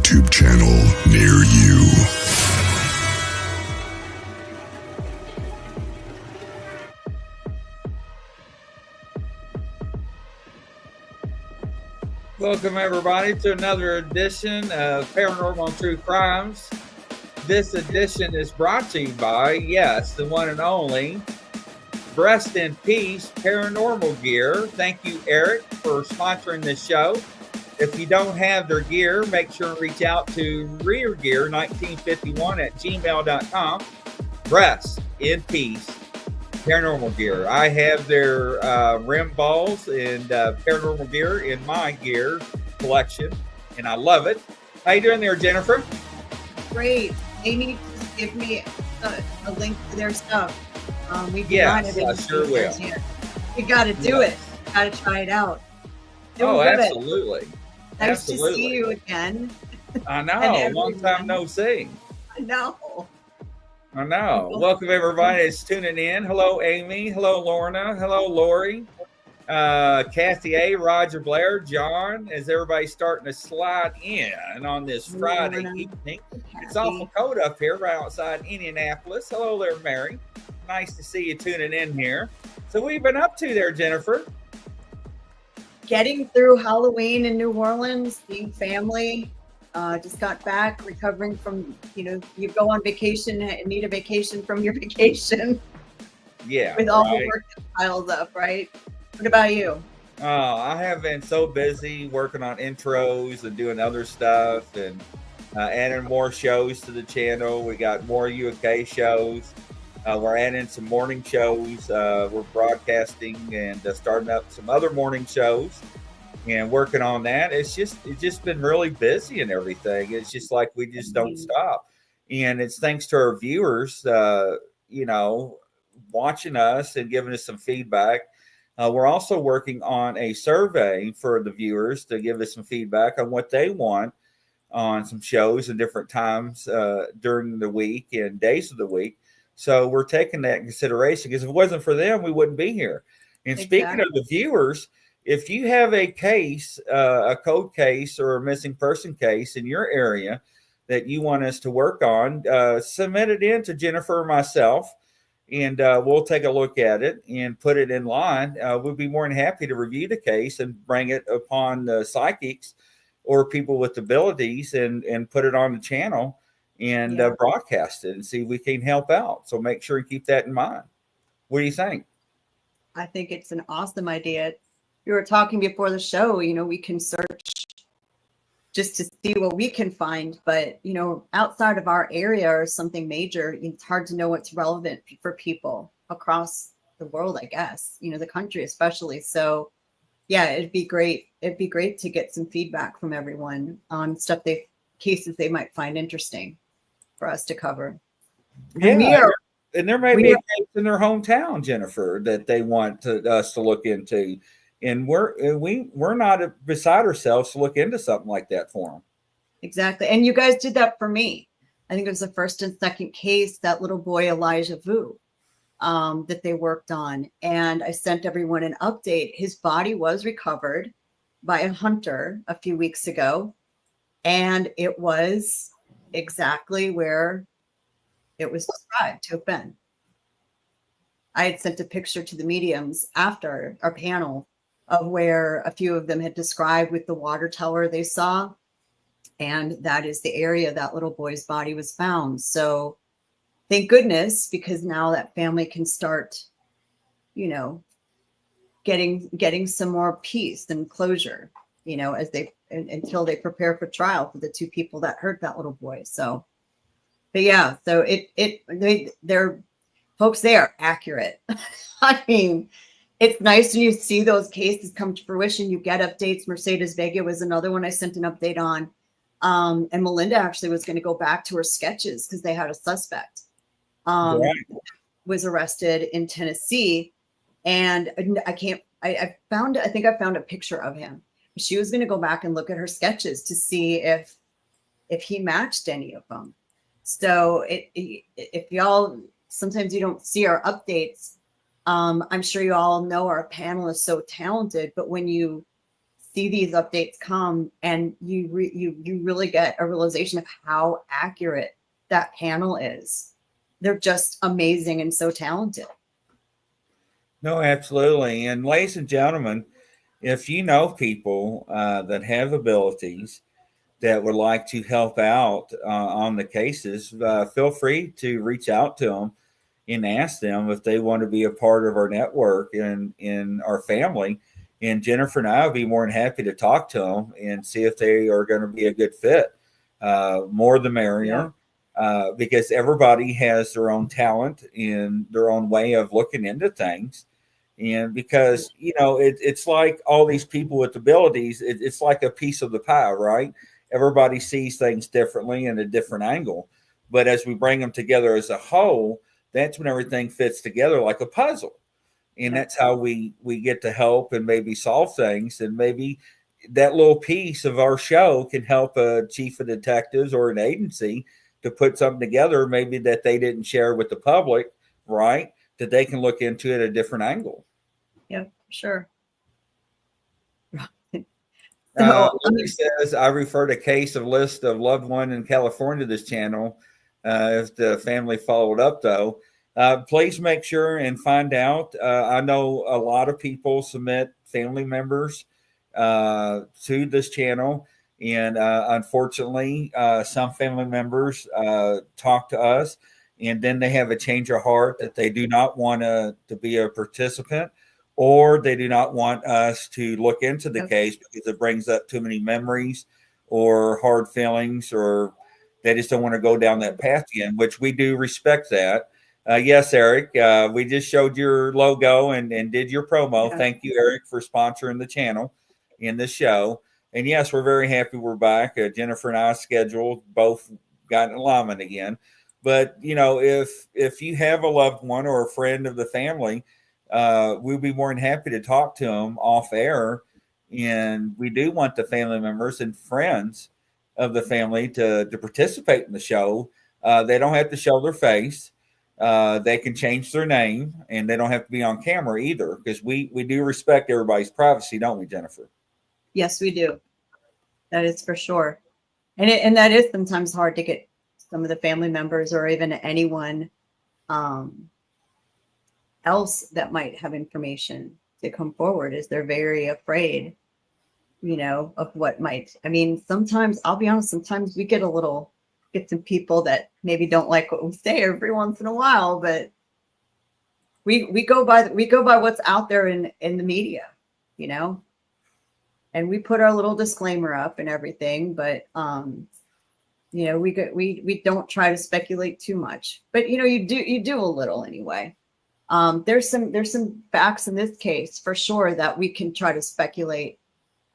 YouTube channel near you. Welcome, everybody, to another edition of Paranormal and True Crimes. This edition is brought to you by, yes, the one and only Rest in Peace Paranormal Gear. Thank you, Eric, for sponsoring this show. If you don't have their gear, make sure and reach out to reargear1951@gmail.com. Rest in Peace Paranormal Gear. I have their rim balls and paranormal gear in my gear collection, and I love it. How you doing there, Jennifer? Great. They need to give me a link to their stuff. Yes, I sure will. You got to do it. Got to try it out. Absolutely. Nice to see you again. I know. Long time no see. I know. Welcome, everybody that's tuning in. Hello, Amy. Hello, Lorna. Hello, Lori. Kathy A., Roger Blair, John, as everybody's starting to slide in on this Friday evening. It's awful cold up here right outside Indianapolis. Hello there, Mary. Nice to see you tuning in here. So what have you been up to there, Jennifer? Getting through Halloween in New Orleans, seeing family. Just got back, recovering from, you go on vacation and need a vacation from your vacation. Yeah. With all the work that piles up, right? What about you? I have been so busy working on intros and doing other stuff and adding more shows to the channel. We got more UK shows. We're adding some morning shows. We're broadcasting and starting up some other morning shows and working on that. It's just been really busy and everything. It's just like we just don't stop. And it's thanks to our viewers, watching us and giving us some feedback. We're also working on a survey for the viewers to give us some feedback on what they want on some shows and different times during the week and days of the week. So we're taking that in consideration, because if it wasn't for them, we wouldn't be here. And Speaking of the viewers, if you have a case, a code case or a missing person case in your area that you want us to work on, submit it in to Jennifer or myself, and we'll take a look at it and put it in line. We'll be more than happy to review the case and bring it upon the psychics or people with abilities and put it on the channel and broadcast it and see if we can help out. So make sure and keep that in mind. What do you think? I think it's an awesome idea. We were talking before the show, we can search just to see what we can find. But, outside of our area or something major, it's hard to know what's relevant for people across the world, I guess, the country especially. So, yeah, it'd be great. It'd be great to get some feedback from everyone on cases they might find interesting for us to cover. Yeah. And there may be a case in their hometown, Jennifer, that they want us to look into. And we're not beside ourselves to look into something like that for them. Exactly. And you guys did that for me. I think it was the first and second case, that little boy, Elijah Vu, that they worked on. And I sent everyone an update. His body was recovered by a hunter a few weeks ago. And it was exactly where it was described to have been. I had sent a picture to the mediums after our panel of where a few of them had described with the water tower they saw. And that is the area that little boy's body was found. So thank goodness, because now that family can start, getting some more peace and closure, as until they prepare for trial for the two people that hurt that little boy. So, but yeah, so they're folks, they are accurate. I mean, it's nice when you see those cases come to fruition. You get updates. Mercedes Vega was another one I sent an update on. And Melinda actually was going to go back to her sketches because they had a suspect was arrested in Tennessee. And I think I found a picture of him. She was going to go back and look at her sketches to see if he matched any of them. So if y'all, sometimes you don't see our updates. I'm sure you all know our panel is so talented, but when you see these updates come, and you really get a realization of how accurate that panel is. They're just amazing and so talented. No, absolutely. And ladies and gentlemen, if you know people that have abilities that would like to help out on the cases, feel free to reach out to them and ask them if they want to be a part of our network and in our family. And Jennifer and I will be more than happy to talk to them and see if they are going to be a good fit. More the merrier, because everybody has their own talent and their own way of looking into things. And because, it's like all these people with abilities, it's like a piece of the pie, right? Everybody sees things differently in a different angle. But as we bring them together as a whole, that's when everything fits together like a puzzle. And that's how we get to help and maybe solve things. And maybe that little piece of our show can help a chief of detectives or an agency to put something together, maybe that they didn't share with the public, right? That they can look into it at a different angle. Yeah, sure. Larry says, I referred a case of list of loved one in California to this channel. If the family followed up, though, please make sure and find out. I know a lot of people submit family members to this channel. And unfortunately, some family members talk to us, and then they have a change of heart that they do not want to be a participant, or they do not want us to look into the case because it brings up too many memories or hard feelings, or they just don't want to go down that path again, which we do respect that. Yes, Eric, we just showed your logo and did your promo. Thank you, Eric, for sponsoring the channel in the show. And yes, we're very happy we're back. Jennifer and I scheduled, both got in alignment again. But, if you have a loved one or a friend of the family, we'll be more than happy to talk to them off air. And we do want the family members and friends of the family to participate in the show. They don't have to show their face. They can change their name, and they don't have to be on camera either, because we do respect everybody's privacy, don't we, Jennifer? Yes, we do. That is for sure. And that is sometimes hard to get some of the family members or even anyone else that might have information to come forward, is they're very afraid, of what might. I mean, sometimes, I'll be honest, sometimes we get some people that maybe don't like what we say every once in a while, but we go by what's out there in the media, and we put our little disclaimer up and everything, but we don't try to speculate too much, but you do a little anyway. There's some facts in this case for sure that we can try to speculate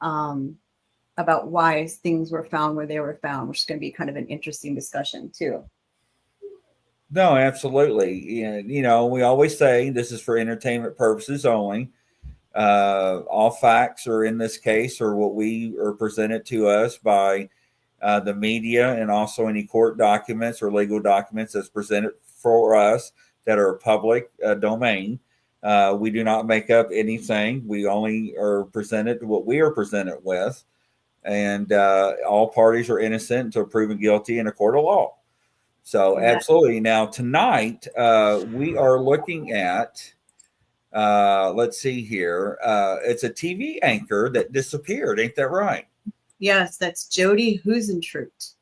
about why things were found where they were found, which is going to be kind of an interesting discussion too. No, absolutely. And, we always say this is for entertainment purposes only. All facts are in this case, or what we are presented to us by the media, and also any court documents or legal documents that's presented for us that are public domain. We do not make up anything. We only are presented to what we are presented with. And all parties are innocent until proven guilty in a court of law. So absolutely. Now tonight we are looking at, let's see here. It's a TV anchor that disappeared. Ain't that right? Yes, that's Jodi Huisentruit.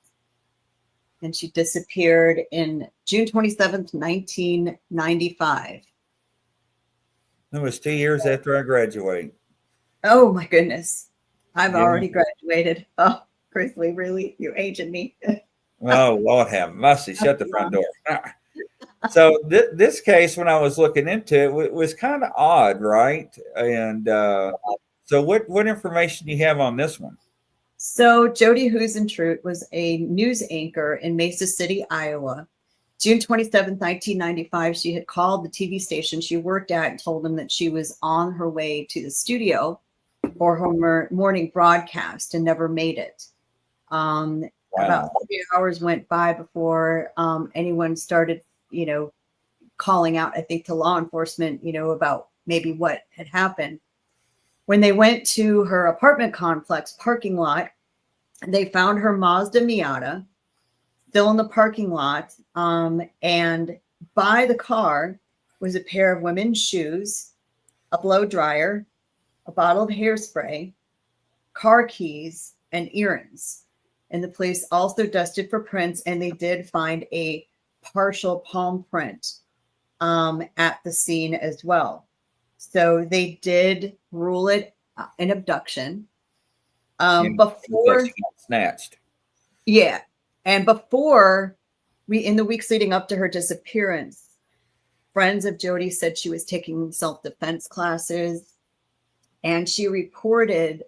And she disappeared in June 27th, 1995. It was 2 years after I graduated. Oh my goodness. I've already graduated. Oh, Grizzly, really? You aged me. Oh, Lord have mercy. Shut the front door. So this case, when I was looking into it, was kind of odd, right? And so what information do you have on this one? So Jodi Huisentruit was a news anchor in Mesa City, Iowa. June 27th, 1995, she had called the TV station she worked at and told them that she was on her way to the studio for her morning broadcast and never made it. About 3 hours went by before anyone started, calling out, I think, to law enforcement, about maybe what had happened. When they went to her apartment complex parking lot, they found her Mazda Miata still in the parking lot. And by the car was a pair of women's shoes, a blow dryer, a bottle of hairspray, car keys, and earrings. And the police also dusted for prints, and they did find a partial palm print at the scene as well. So they did rule it an abduction. Before she got snatched. Yeah. And before in the weeks leading up to her disappearance, friends of Jodi said she was taking self-defense classes. And she reported,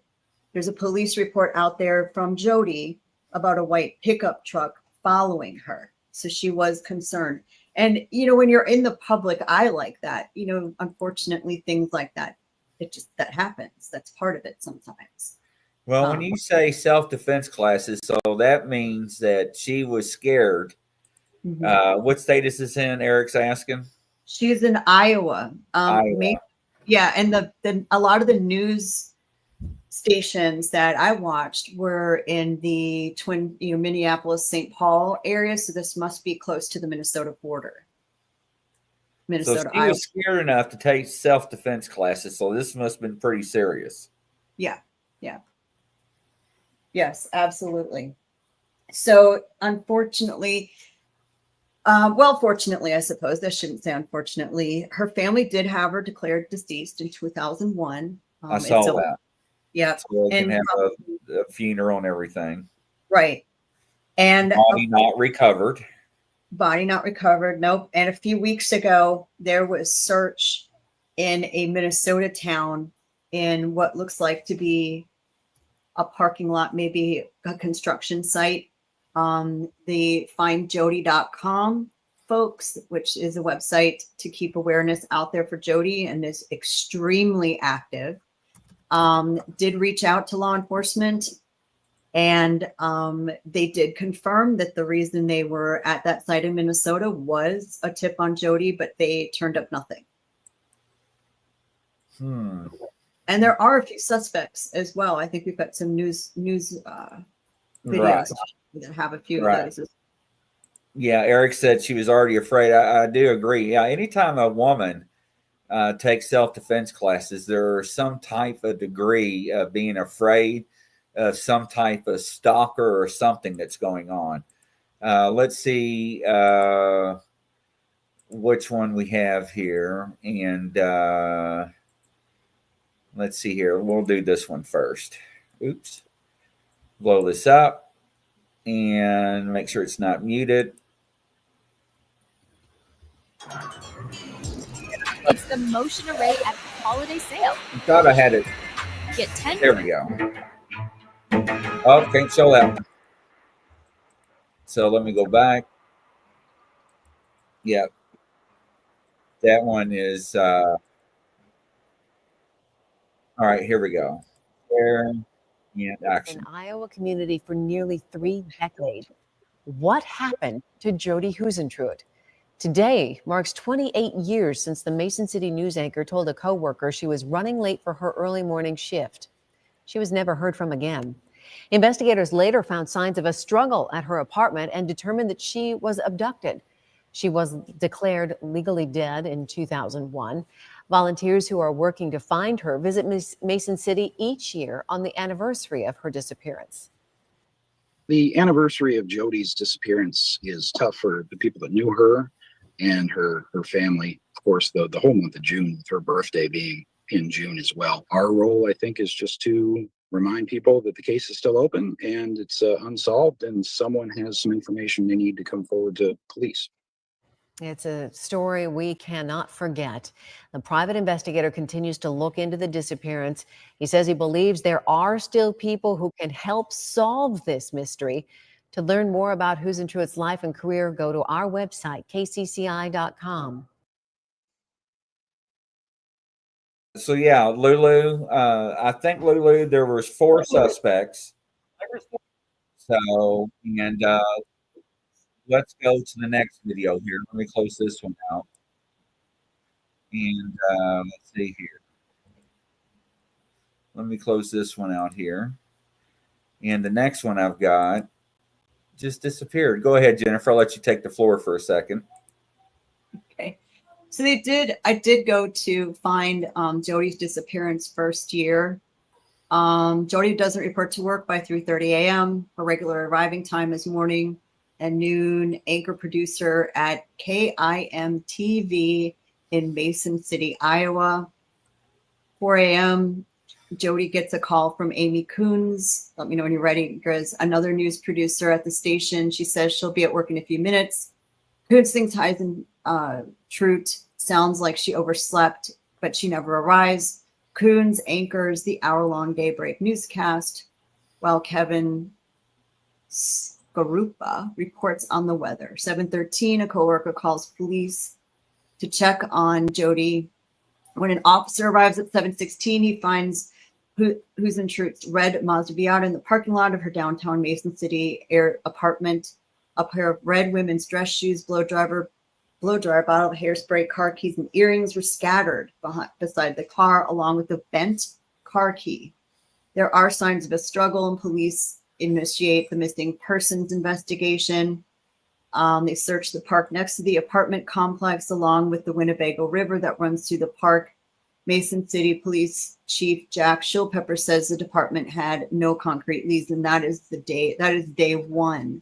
there's a police report out there from Jodi about a white pickup truck following her. So she was concerned. And, when you're in the public eye like that, unfortunately, things like that, that happens. That's part of it sometimes. Well, when you say self-defense classes, so that means that she was scared. Mm-hmm. What state is this in? Eric's asking. She's in Iowa. Iowa. Yeah, and a lot of the news stations that I watched were in the Minneapolis, St. Paul area. So this must be close to the Minnesota border. So she was scared enough to take self-defense classes. So this must have been pretty serious. Yeah. Yes, absolutely. So unfortunately, fortunately, I suppose I shouldn't say unfortunately, her family did have her declared deceased in 2001. I saw that. Yeah. So they can have a funeral and everything. Right. And body not recovered. Body not recovered. Nope. And a few weeks ago, there was search in a Minnesota town in what looks like to be a parking lot, maybe a construction site. The findjodi.com folks, which is a website to keep awareness out there for Jodi and is extremely active, did reach out to law enforcement, and they did confirm that the reason they were at that site in Minnesota was a tip on Jodi, but they turned up nothing. And there are a few suspects as well. I think we've got some news videos that have a few of those. Yeah, Eric said she was already afraid. I do agree. Yeah, anytime a woman takes self-defense classes, there are some type of degree of being afraid of some type of stalker or something that's going on. Let's see which one we have here. And let's see here. We'll do this one first. Oops. Blow this up and make sure it's not muted. It's the motion array at the holiday sale. I thought I had it. Get 10. There we go. Oh, can't show that one. So let me go back. Yep. That one is all right, here we go. There and action. In Iowa community for nearly 3 decades. What happened to Jodi Huisentruit? Today marks 28 years since the Mason City news anchor told a coworker she was running late for her early morning shift. She was never heard from again. Investigators later found signs of a struggle at her apartment and determined that she was abducted. She was declared legally dead in 2001. Volunteers who are working to find her visit Mason City each year on the anniversary of her disappearance. The anniversary of Jodi's disappearance is tough for the people that knew her and her family. Of course, the whole month of June, with her birthday being in June as well. Our role, I think, is just to remind people that the case is still open and it's unsolved, and someone has some information they need to come forward to police. It's a story we cannot forget. The private investigator continues to look into the disappearance. He says he believes there are still people who can help solve this mystery. To learn more about Huisentruit's life and career, go to our website, kcci.com. So yeah, Lulu. I think Lulu. There was 4 suspects. So let's go to the next video here. Let me close this one out. And let's see here. let me close this one out here. And the next one I've got just disappeared. Go ahead, Jennifer. I'll let you take the floor for a second. Okay. So I did go to find Jodi's disappearance first year. Jodi doesn't report to work by 3:30 a.m. Her regular arriving time is morning and noon. Anchor producer at KIM-TV in Mason City, Iowa. 4 a.m. Jodi gets a call from Amy Coons. Let me know when you're ready. There's another news producer at the station. She says she'll be at work in a few minutes. Coons thinks Huisentruit sounds like she overslept, but she never arrives. Coons anchors the hour-long daybreak newscast, while Kevin Skarupa reports on the weather. 7:13, a coworker calls police to check on Jodi. When an officer arrives at 7:16, he finds Huisentruit's red Mazda Miata in the parking lot of her downtown Mason City apartment. A pair of red women's dress shoes, blow dryer bottle of hairspray, car keys, and earrings were scattered beside the car, along with the bent car key. There are signs of a struggle, and police initiate the missing persons investigation. They search the park next to the apartment complex, along with the Winnebago River that runs through the park. Mason City Police Chief Jack Schulpepper says the department had no concrete leads, and that is day one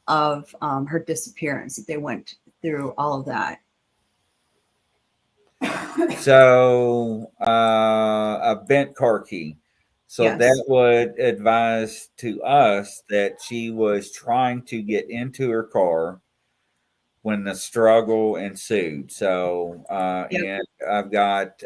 of her disappearance. They went through all of that. So a bent car key. So Yes. that would advise to us that she was trying to get into her car when the struggle ensued. So Yep. and I've got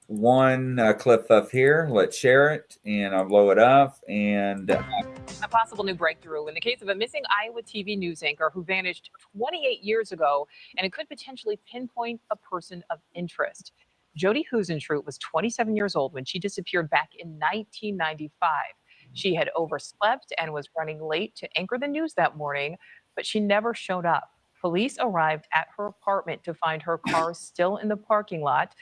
one clip up here. Let's share it, and I'll blow it up. And a possible new breakthrough in the case of a missing Iowa TV news anchor who vanished 28 years ago, and it could potentially pinpoint a person of interest. Jodi Huisentruit was 27 years old when she disappeared back in 1995. She had overslept and was running late to anchor the news that morning, but she never showed up. Police arrived at her apartment to find her car still in the parking lot,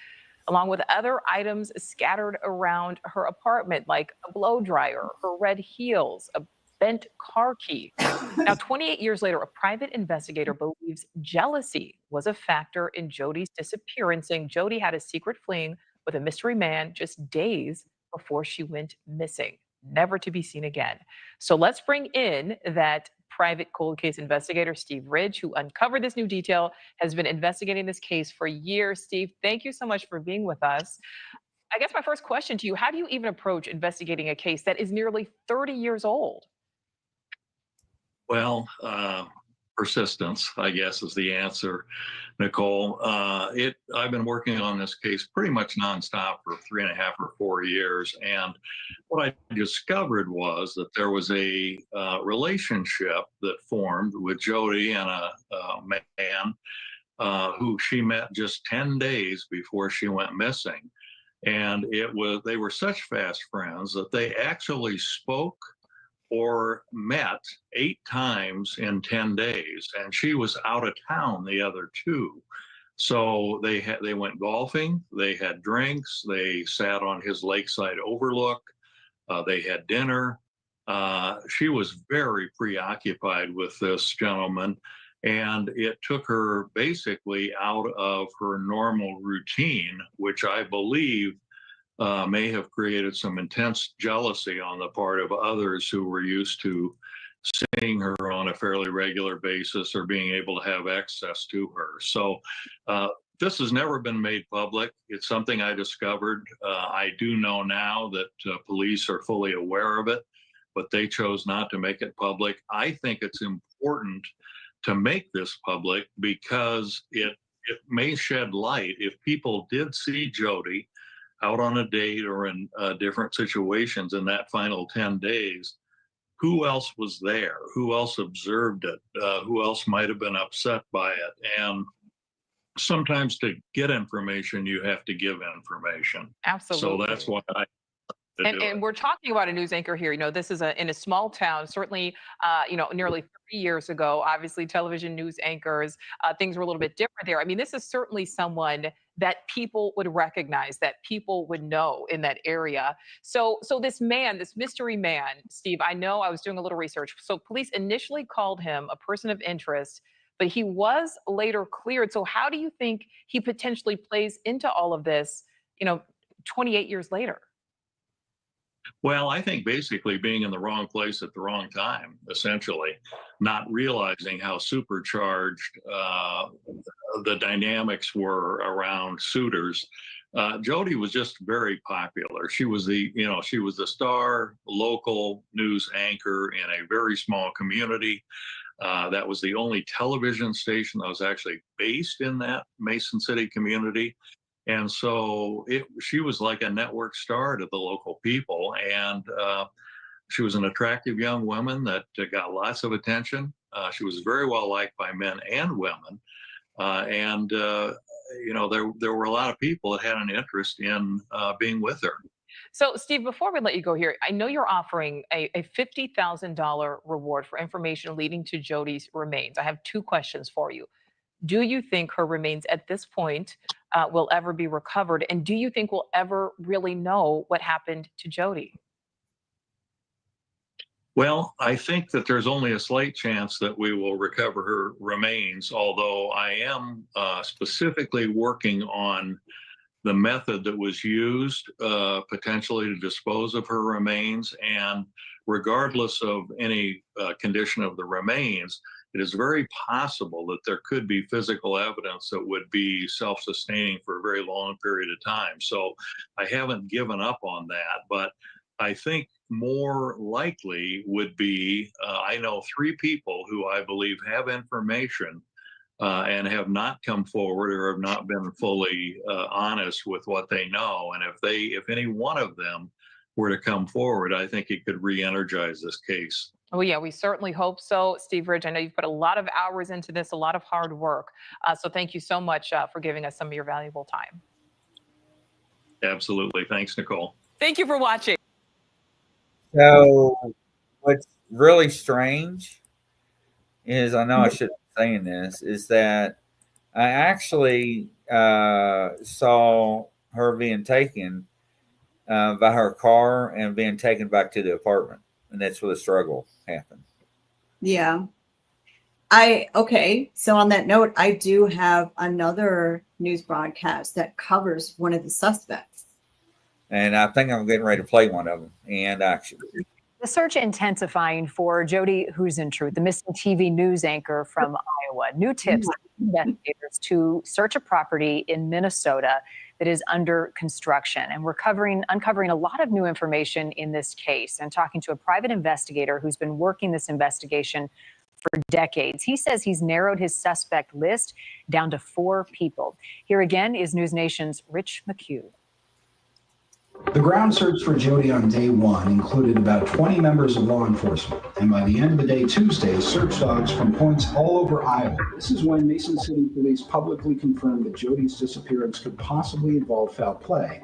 along with other items scattered around her apartment, like a blow dryer, her red heels, a bent car key. Now, 28 years later, a private investigator believes jealousy was a factor in Jodi's disappearance, saying Jodi had a secret fling with a mystery man just days before she went missing, never to be seen again. So let's bring in that private cold case investigator, Steve Ridge, who uncovered this new detail, has been investigating this case for years. Steve, thank you so much for being with us. I guess my first question to you, how do you even approach investigating a case that is nearly 30 years old? Well, persistence, I guess, is the answer, Nicole. I've been working on this case pretty much nonstop for 3.5 or 4 years. And what I discovered was that there was a relationship that formed with Jodi and a man who she met just 10 days before she went missing. And they were such fast friends that they actually spoke or met 8 times in 10 days, and she was out of town the other 2. So they went golfing, they had drinks, they sat on his lakeside overlook, they had dinner. She was very preoccupied with this gentleman, and it took her basically out of her normal routine, which I believe may have created some intense jealousy on the part of others who were used to seeing her on a fairly regular basis or being able to have access to her. So this has never been made public. It's something I discovered. I do know now that police are fully aware of it, but they chose not to make it public. I think it's important to make this public because it may shed light. If people did see Jodi out on a date or in different situations in that final 10 days, who else was there? Who else observed it? Who else might have been upset by it? And sometimes to get information, you have to give information. Absolutely. So that's why And we're talking about a news anchor here. This is in a small town, certainly, nearly 30 years ago. Obviously, television news anchors, things were a little bit different there. I mean, this is certainly someone that people would recognize, that people would know in that area. So this man, this mystery man, Steve, I know, I was doing a little research. So police initially called him a person of interest, but he was later cleared. So how do you think he potentially plays into all of this, 28 years later? Well, I think basically being in the wrong place at the wrong time, essentially, not realizing how supercharged the dynamics were around suitors. Jodi was just very popular. She was the star local news anchor in a very small community. That was the only television station that was actually based in that Mason City community. And so she was like a network star to the local people. And she was an attractive young woman that got lots of attention. She was very well liked by men and women. There were a lot of people that had an interest in being with her. So, Steve, before we let you go here, I know you're offering a $50,000 reward for information leading to Jodi's remains. I have two questions for you. Do you think her remains at this point will ever be recovered? And do you think we'll ever really know what happened to Jodi? Well, I think that there's only a slight chance that we will recover her remains, although I am specifically working on the method that was used potentially to dispose of her remains. And regardless of any condition of the remains, it is very possible that there could be physical evidence that would be self-sustaining for a very long period of time. So I haven't given up on that, but I think more likely would be, I know 3 people who I believe have information and have not come forward or have not been fully honest with what they know. And if any one of them were to come forward, I think it could re-energize this case. Oh, yeah, we certainly hope so. Steve Ridge, I know you've put a lot of hours into this, a lot of hard work. So thank you so much for giving us some of your valuable time. Absolutely. Thanks, Nicole. Thank you for watching. So what's really strange is, I know I shouldn't be saying this, is that I actually saw her being taken by her car and being taken back to the apartment. And that's where the struggle happened. Yeah. Okay. So on that note, I do have another news broadcast that covers one of the suspects. And I think I'm getting ready to play one of them and action. The search intensifying for Jodi Huisentruit, the missing TV news anchor from Iowa. New tips investigators to search a property in Minnesota that is under construction. And we're uncovering a lot of new information in this case and talking to a private investigator who's been working this investigation for decades. He says he's narrowed his suspect list down to 4 people. Here again is News Nation's Rich McHugh. The ground search for Jodi on day 1 included about 20 members of law enforcement, and by the end of the day Tuesday, search dogs from points all over Iowa. This is when Mason City Police publicly confirmed that Jodi's disappearance could possibly involve foul play,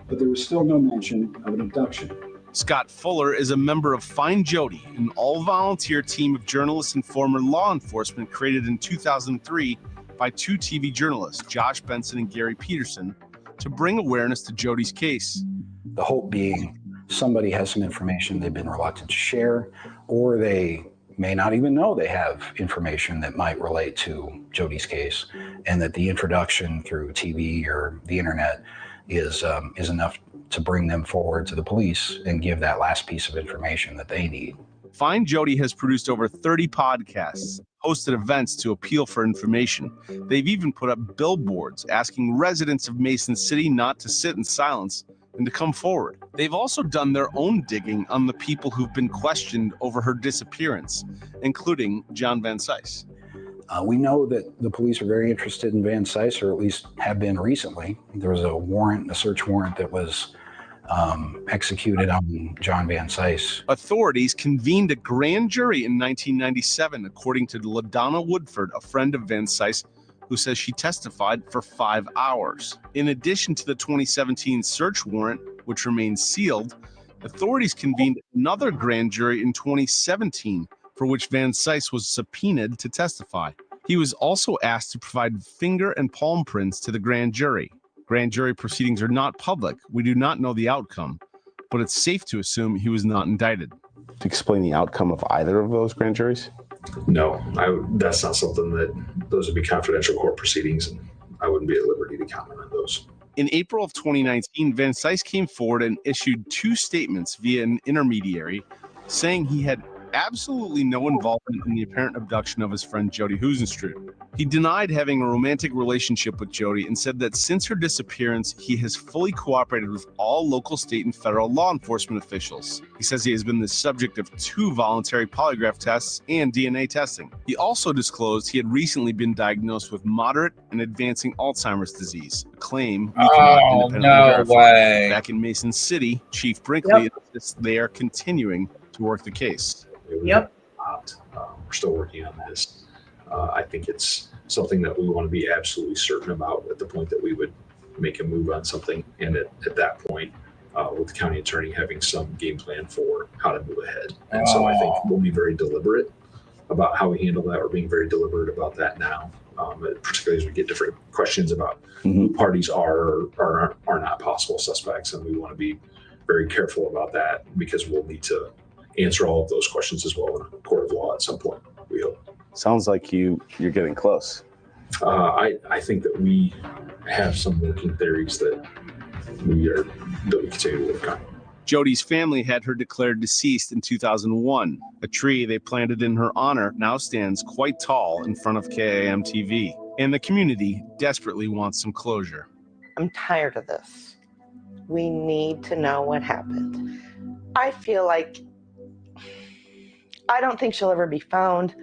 but there was still no mention of an abduction. Scott Fuller is a member of Find Jodi, an all-volunteer team of journalists and former law enforcement created in 2003 by 2 TV journalists, Josh Benson and Gary Peterson, to bring awareness to Jodi's case. The hope being somebody has some information they've been reluctant to share, or they may not even know they have information that might relate to Jodi's case, and that the introduction through TV or the internet is enough to bring them forward to the police and give that last piece of information that they need. Find Jodi has produced over 30 podcasts, hosted events to appeal for information. They've even put up billboards asking residents of Mason City not to sit in silence and to come forward. They've also done their own digging on the people who've been questioned over her disappearance, including John Van Cise. We know that the police are very interested in Van Cise, or at least have been recently. There was a search warrant that was executed on John Van Cise. Authorities convened a grand jury in 1997, according to LaDonna Woodford, a friend of Van Cise, who says she testified for 5 hours. In addition to the 2017 search warrant, which remains sealed, authorities convened another grand jury in 2017, for which Van Cise was subpoenaed to testify. He was also asked to provide finger and palm prints to the grand jury. Grand jury proceedings are not public. We do not know the outcome, but it's safe to assume he was not indicted. To explain the outcome of either of those grand juries? No, that's not something that, those would be confidential court proceedings, and I wouldn't be at liberty to comment on those. In April of 2019, Van Cise came forward and issued 2 statements via an intermediary saying he had absolutely no involvement in the apparent abduction of his friend Jodi Huisentruit. He denied having a romantic relationship with Jodi and said that since her disappearance, he has fully cooperated with all local, state, and federal law enforcement officials. He says he has been the subject of 2 voluntary polygraph tests and DNA testing. He also disclosed he had recently been diagnosed with moderate and advancing Alzheimer's disease, a claim we cannot independently verify. Way. Back in Mason City, Chief Brinkley insists they are continuing to work the case. Yep. We're still working on this. I think it's something that we want to be absolutely certain about at the point that we would make a move on something. And at that point, with the county attorney having some game plan for how to move ahead. And so I think we'll be very deliberate about how we handle that. We're being very deliberate about that now, particularly as we get different questions about who parties are or are not possible suspects. And we want to be very careful about that because we'll need to answer all of those questions as well in a court of law at some point, we hope. Sounds like you're getting close. I think that we have some working theories that we continue to work on. Jodi's family had her declared deceased in 2001. A tree they planted in her honor now stands quite tall in front of KAM TV, and the community desperately wants some closure. I'm tired of this. We need to know what happened. I feel like I don't think she'll ever be found,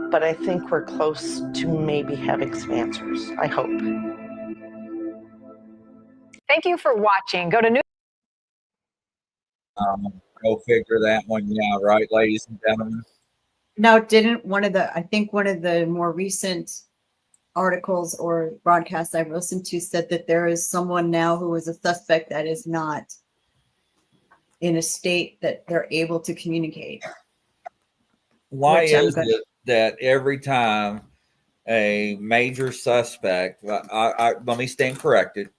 but I think we're close to maybe having some answers. I hope. Thank you for watching. Go to news. Go figure that one out, right, ladies and gentlemen? Now, didn't I think one of the more recent articles or broadcasts I've listened to said that there is someone now who is a suspect that is not in a state that they're able to communicate. Why is it that every time a major suspect, let me stand corrected,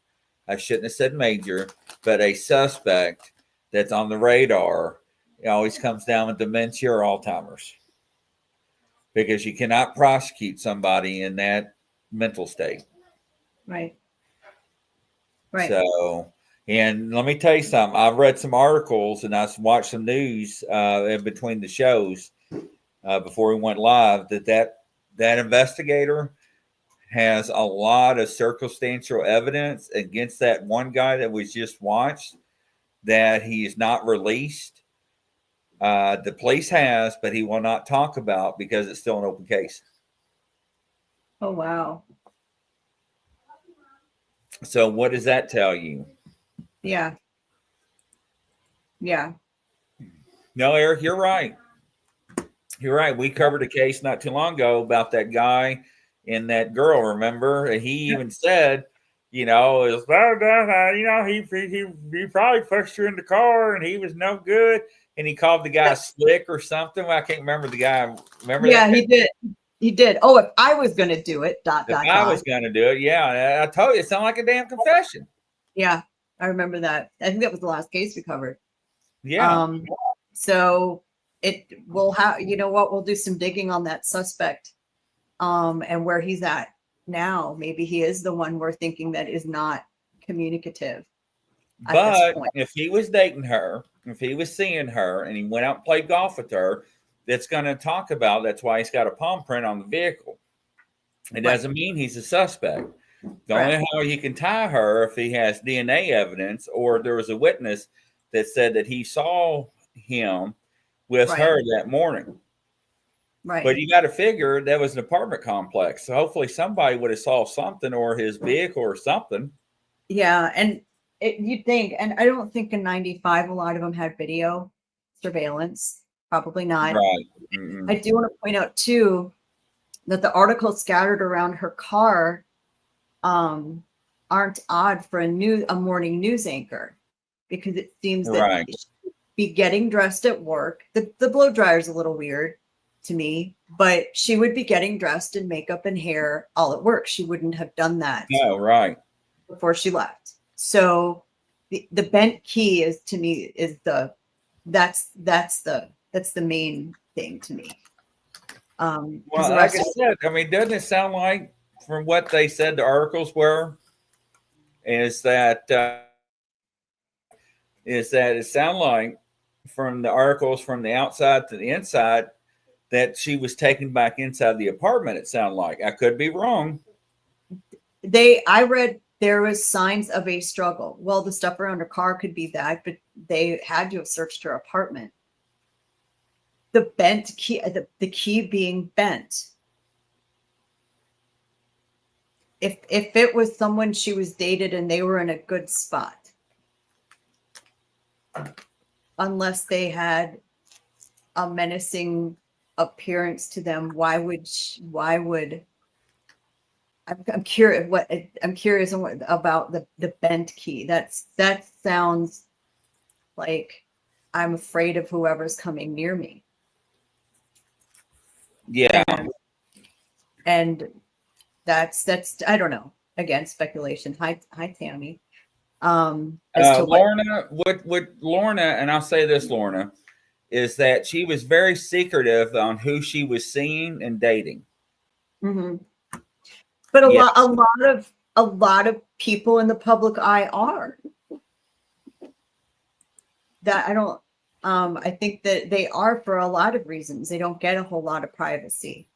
I shouldn't have said major, but a suspect that's on the radar, it always comes down with dementia or Alzheimer's? Because you cannot prosecute somebody in that mental state. Right. Right. So, and let me tell you something. I've read some articles and I've watched some news in between the shows before we went live that investigator has a lot of circumstantial evidence against that one guy that was just watched that he is not released. The police has, but he will not talk about because it's still an open case. Oh, wow. So what does that tell you? Yeah. Yeah. No, Eric, you're right. You're right. We covered a case not too long ago about that guy and that girl, remember? And he even said, he probably pushed her in the car and he was no good. And he called the guy slick or something. I can't remember the guy. Remember that? Yeah, he did. He did. Oh, if I was going to do it, I was going to do it. Yeah. I told you, it sounded like a damn confession. Yeah, I remember that. I think that was the last case we covered. Yeah. So it will have, we'll do some digging on that suspect and where he's at now. Maybe he is the one we're thinking that is not communicative. But if he was dating her, if he was seeing her and he went out and played golf with her, that's going to talk about, that's why he's got a palm print on the vehicle. It doesn't mean he's a suspect. The only how he can tie her if he has DNA evidence or there was a witness that said that he saw him with her that morning. Right. But you got to figure that was an apartment complex. So hopefully somebody would have saw something or his vehicle or something. Yeah. And you'd think, and I don't think in 95, a lot of them had video surveillance. Probably not. Right. I do want to point out too that the articles scattered around her car aren't odd for a morning news anchor, because it seems that she'd be getting dressed at work. The blow dryer is a little weird, to me, but she would be getting dressed in makeup and hair all at work. She wouldn't have done that No, right. before she left. So the bent key is, to me, is that's the main thing to me. Well, like I said, I mean, doesn't it sound like, from what they said the articles were, is that it sounded like, from the articles, from the outside to the inside, that she was taken back inside the apartment. It sounded like. I could be wrong. I read there was signs of a struggle. Well, the stuff around her car could be that, but they had to have searched her apartment. The bent key, the key being bent. If it was someone she was dated and they were in a good spot, unless they had a menacing appearance to them, why would I'm curious about the bent key. That sounds like I'm afraid of whoever's coming near me. Yeah. And that's I don't know. Again, speculation. Hi Tammy. As to Lorna, what Lorna, and I'll say this, Lorna, is that she was very secretive on who she was seeing and dating. Mm-hmm. But a lot of people in the public eye are. That I don't. I think that they are for a lot of reasons. They don't get a whole lot of privacy.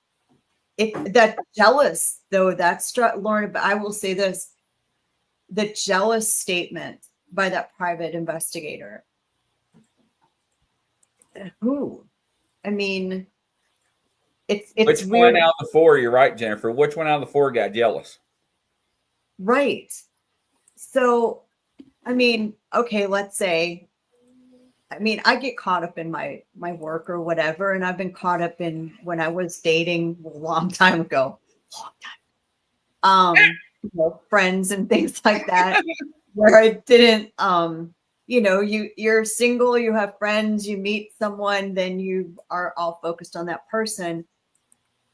That jealous, though, that struck Lorna. But I will say this: the jealous statement by that private investigator. Who? I mean, it's which weird. one out of the four? You're right, Jennifer. Which one out of the four got jealous? Right. So, I mean, okay, let's say. I mean, I get caught up in my work or whatever, and I've been caught up in when I was dating a long time ago, friends and things like that, where I didn't, you're single, you have friends, you meet someone, then you are all focused on that person.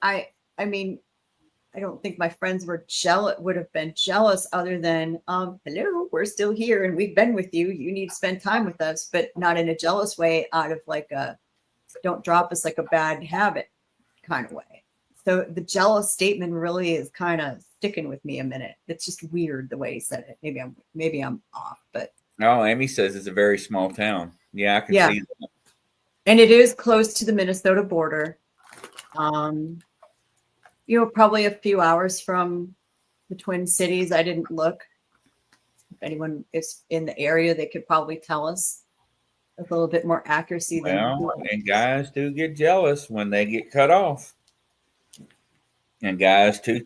I mean, I don't think my friends would have been jealous, other than, hello, we're still here and we've been with you. You need to spend time with us, but not in a jealous way, out of like a don't drop us like a bad habit kind of way. So the jealous statement really is kind of sticking with me a minute. It's just weird the way he said it. Maybe I'm off, but no, Amy says it's a very small town. Yeah, I can see that. And it is close to the Minnesota border. Probably a few hours from the Twin Cities. I didn't look. If anyone is in the area, they could probably tell us with a little bit more accuracy. And guys do get jealous when they get cut off. And guys do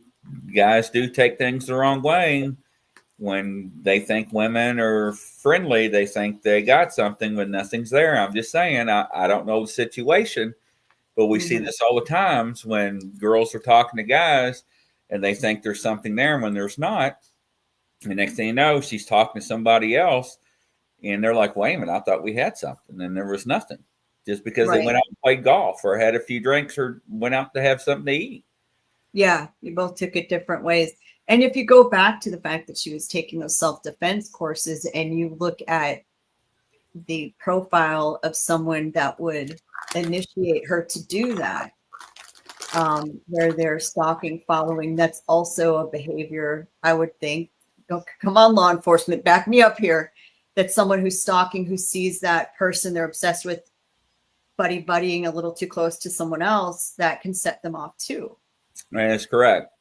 take things the wrong way. When they think women are friendly, they think they got something when nothing's there. I'm just saying, I don't know the situation. But we see this all the times when girls are talking to guys and they think there's something there when there's not. The next thing you know, she's talking to somebody else and they're like, wait a minute, I thought we had something. And there was nothing, just because they went out and played golf or had a few drinks or went out to have something to eat. Yeah, you both took it different ways. And if you go back to the fact that she was taking those self-defense courses and you look at the profile of someone that would initiate her to do that, where they're stalking, following, that's also a behavior, I would think. Come on, law enforcement, back me up here. That someone who's stalking, who sees that person they're obsessed with buddying a little too close to someone else, that can set them off too. That's correct.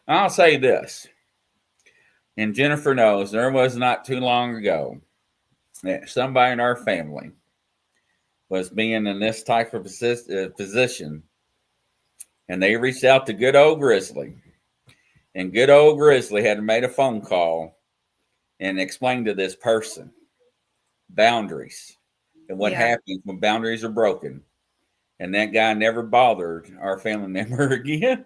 I'll say this, and Jennifer knows, there was not too long ago that somebody in our family was being in this type of position, and they reached out to good old Grizzly, and good old Grizzly had made a phone call and explained to this person boundaries and what happens when boundaries are broken. And that guy never bothered our family member again.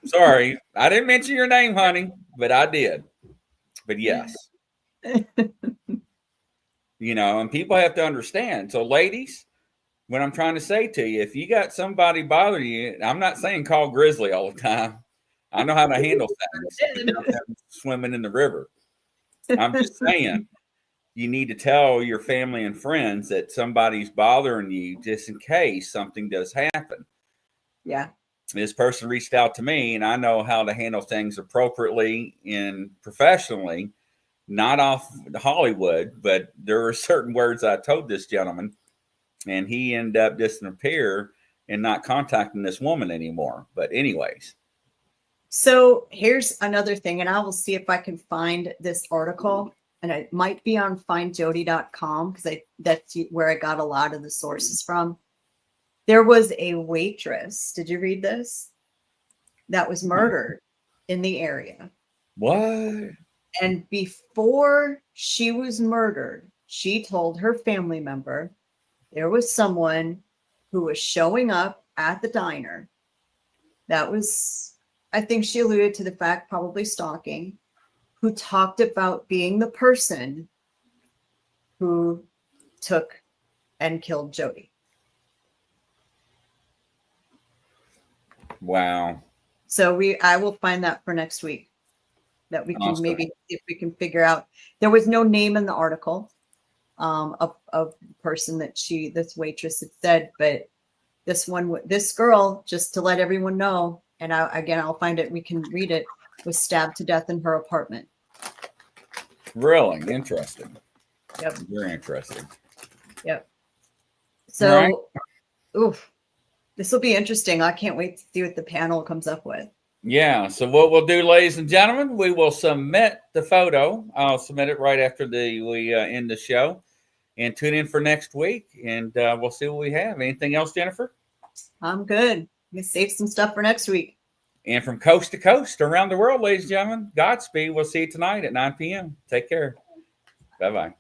Sorry, I didn't mention your name, honey, but I did. But yes. And people have to understand. So ladies, what I'm trying to say to you, if you got somebody bothering you, I'm not saying call Grizzly all the time. I know how to handle things. Swimming in the river. I'm just saying, you need to tell your family and friends that somebody's bothering you just in case something does happen. Yeah. This person reached out to me, and I know how to handle things appropriately and professionally, not off Hollywood, but there are certain words I told this gentleman, and he ended up disappearing and not contacting this woman anymore. But anyways. So here's another thing, and I will see if I can find this article, and it might be on findjodi.com because that's where I got a lot of the sources from. There was a waitress. Did you read this? That was murdered in the area. What? And before she was murdered, she told her family member there was someone who was showing up at the diner. That was, I think she alluded to the fact, probably stalking, who talked about being the person who took and killed Jodi. Wow. So I will find that for next week, that we can Awesome. maybe, if we can figure out. There was no name in the article of the person that this waitress had said, but this girl, just to let everyone know, and I'll find it, we can read it, was stabbed to death in her apartment. Really interesting. Yep. Very interesting. Yep. So, Right. Oof. This will be interesting. I can't wait to see what the panel comes up with. Yeah. So what we'll do, ladies and gentlemen, we will submit the photo. I'll submit it right after we end the show, and tune in for next week, and we'll see what we have. Anything else, Jennifer? I'm good. I'm gonna save some stuff for next week. And from coast to coast around the world, ladies and gentlemen, Godspeed. We'll see you tonight at 9 p.m. Take care. Bye-bye.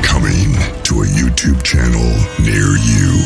Coming to a YouTube channel near you.